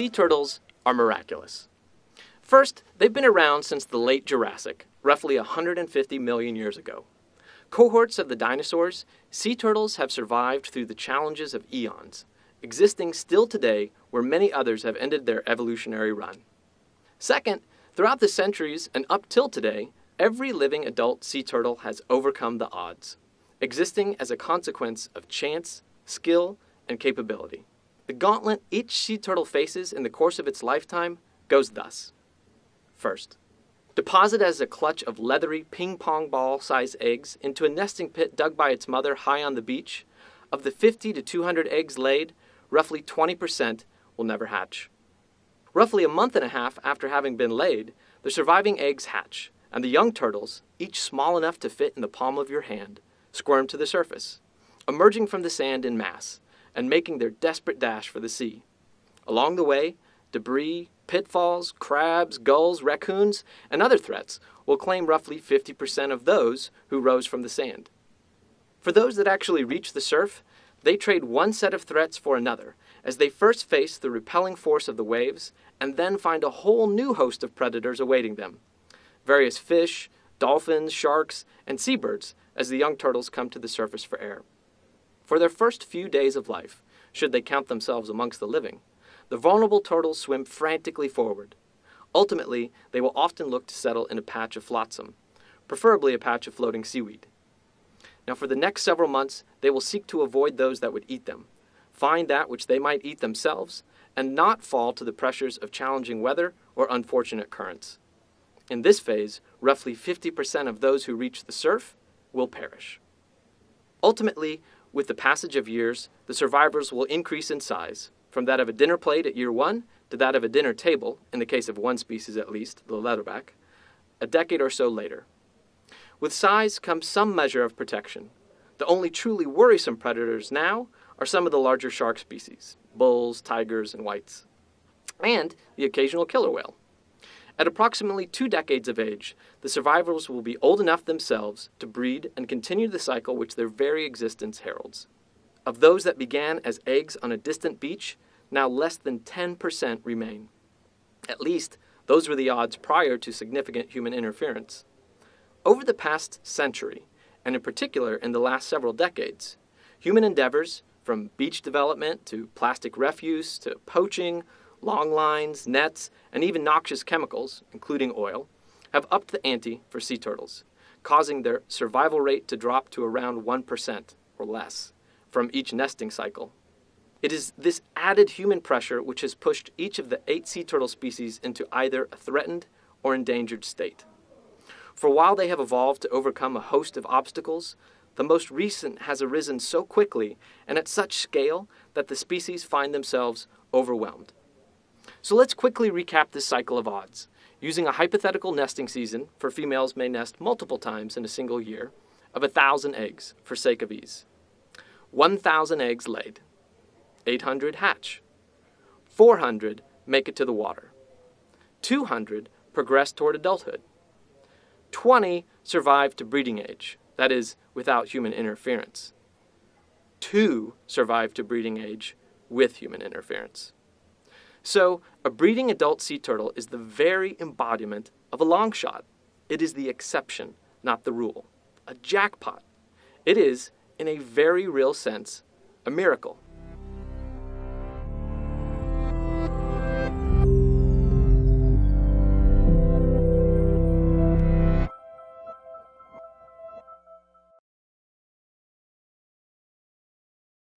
sea turtles are miraculous. First, they've been around since the late Jurassic, roughly 150 million years ago. Cohorts of the dinosaurs, sea turtles have survived through the challenges of eons, existing still today where many others have ended their evolutionary run. Second, throughout the centuries and up till today, every living adult sea turtle has overcome the odds, existing as a consequence of chance, skill, and capability. The gauntlet each sea turtle faces in the course of its lifetime goes thus. First, deposit as a clutch of leathery ping-pong ball-sized eggs into a nesting pit dug by its mother high on the beach. Of the 50 to 200 eggs laid, roughly 20% will never hatch. Roughly a month and a half after having been laid, the surviving eggs hatch, and the young turtles, each small enough to fit in the palm of your hand, squirm to the surface, emerging from the sand in mass and making their desperate dash for the sea. Along the way, debris, pitfalls, crabs, gulls, raccoons, and other threats will claim roughly 50% of those who rose from the sand. For those that actually reach the surf, they trade one set of threats for another, as they first face the repelling force of the waves and then find a whole new host of predators awaiting them. Various fish, dolphins, sharks, and seabirds as the young turtles come to the surface for air. For their first few days of life, should they count themselves amongst the living, the vulnerable turtles swim frantically forward. Ultimately, they will often look to settle in a patch of flotsam, preferably a patch of floating seaweed. Now, for the next several months, they will seek to avoid those that would eat them, find that which they might eat themselves, and not fall to the pressures of challenging weather or unfortunate currents. In this phase, roughly 50% of those who reach the surf will perish. Ultimately, with the passage of years, the survivors will increase in size, from that of a dinner plate at year 1 to that of a dinner table, in the case of one species at least, the leatherback, a decade or so later. With size comes some measure of protection. The only truly worrisome predators now are some of the larger shark species, bulls, tigers, and whites, and the occasional killer whale. At approximately 2 decades of age, the survivors will be old enough themselves to breed and continue the cycle which their very existence heralds. Of those that began as eggs on a distant beach, now less than 10% remain. At least, those were the odds prior to significant human interference. Over the past century, and in particular in the last several decades, human endeavors, from beach development to plastic refuse to poaching, long lines, nets, and even noxious chemicals, including oil, have upped the ante for sea turtles, causing their survival rate to drop to around 1% or less from each nesting cycle. It is this added human pressure which has pushed each of the 8 sea turtle species into either a threatened or endangered state. For while they have evolved to overcome a host of obstacles, the most recent has arisen so quickly and at such scale that the species find themselves overwhelmed. So let's quickly recap this cycle of odds. Using a hypothetical nesting season, for females may nest multiple times in a single year, of 1,000 eggs, for sake of ease. 1,000 eggs laid. 800 hatch. 400 make it to the water. 200 progress toward adulthood. 20 survive to breeding age, that is, without human interference. 2 survive to breeding age with human interference. So, a breeding adult sea turtle is the very embodiment of a long shot. It is the exception, not the rule. A jackpot. It is, in a very real sense, a miracle.